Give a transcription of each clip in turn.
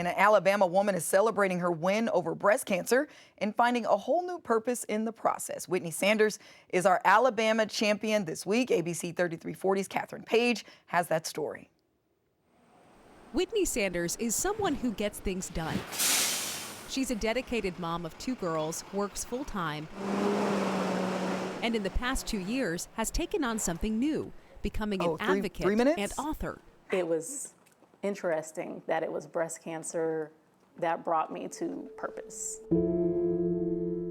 And an Alabama woman is celebrating her win over breast cancer and finding a whole new purpose in the process. Whitney Sanders is our Alabama champion this week. ABC 3340's Catherine Page has that story. Whitney Sanders is someone who gets things done. She's a dedicated mom of 2 girls, works full-time, and in the past 2 years has taken on something new, becoming an advocate and author. It was interesting that it was breast cancer that brought me to purpose.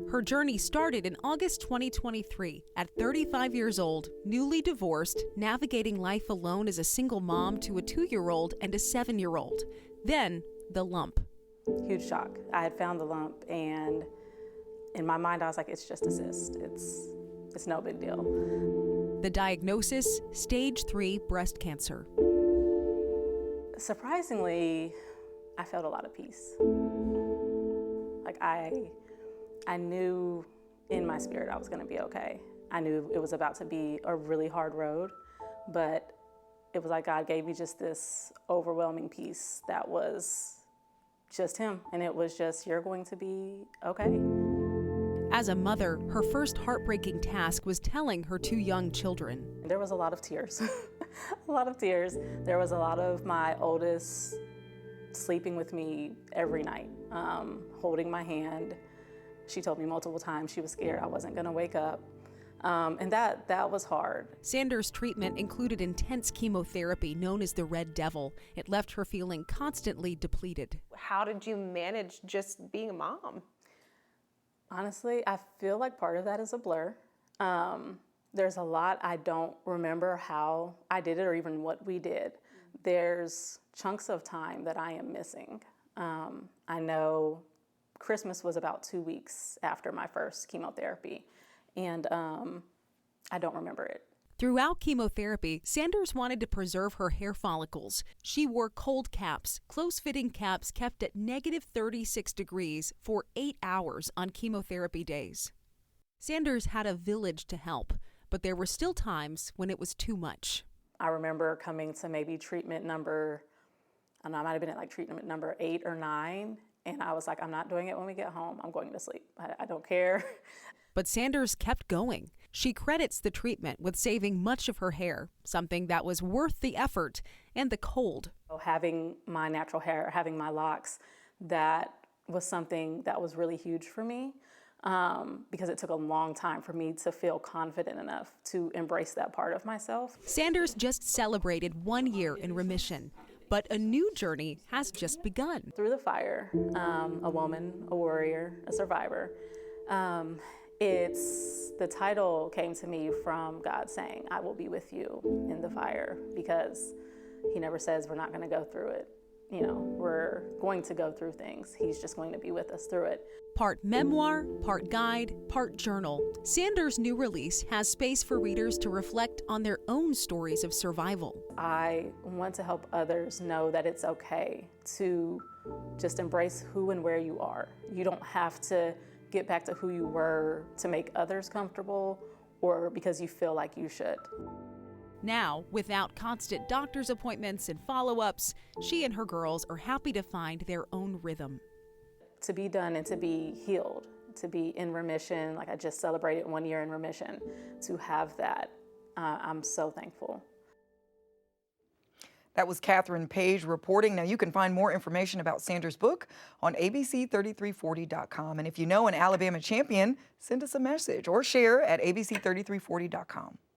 Her journey started in August 2023. At 35 years old, newly divorced, navigating life alone as a single mom to a 2-year-old and a 7-year-old. Then, the lump. Huge shock. I had found the lump, and in my mind I was like, it's just a cyst. It's no big deal. The diagnosis, stage 3 breast cancer. Surprisingly, I felt a lot of peace. Like I knew in my spirit I was gonna be okay. I knew it was about to be a really hard road, but it was like God gave me just this overwhelming peace that was just Him. And it was just, you're going to be okay. As a mother, her first heartbreaking task was telling her 2 young children. There was a lot of tears, a lot of tears. There was a lot of my oldest sleeping with me every night, holding my hand. She told me multiple times she was scared I wasn't gonna wake up. And that was hard. Sanders' treatment included intense chemotherapy known as the Red Devil. It left her feeling constantly depleted. How did you manage just being a mom? Honestly, I feel like part of that is a blur. There's a lot I don't remember how I did it or even what we did. There's chunks of time that I am missing. I know Christmas was about 2 weeks after my first chemotherapy, and I don't remember it. Throughout chemotherapy, Sanders wanted to preserve her hair follicles. She wore cold caps, close-fitting caps kept at negative 36 degrees for 8 hours on chemotherapy days. Sanders had a village to help, but there were still times when it was too much. I remember coming to maybe treatment number, I don't know, I might have been at like treatment number 8 or 9, and I was like, I'm not doing it when we get home. I'm going to sleep. I don't care. But Sanders kept going. She credits the treatment with saving much of her hair, something that was worth the effort and the cold. Having my natural hair, having my locks, that was something that was really huge for me because it took a long time for me to feel confident enough to embrace that part of myself. Sanders just celebrated 1 year in remission, but a new journey has just begun. Through the fire, a woman, a warrior, a survivor. The title came to me from God saying, I will be with you in the fire, because He never says we're not going to go through it. You know, we're going to go through things. He's just going to be with us through it. Part memoir, part guide, part journal. Sanders' new release has space for readers to reflect on their own stories of survival. I want to help others know that it's okay to just embrace who and where you are. You don't have to get back to who you were to make others comfortable or because you feel like you should. Now, without constant doctor's appointments and follow-ups, she and her girls are happy to find their own rhythm. To be done and to be healed, to be in remission, like I just celebrated 1 year in remission, to have that, I'm so thankful. That was Catherine Page reporting. Now, you can find more information about Sanders' book on abc3340.com. And if you know an Alabama champion, send us a message or share at abc3340.com.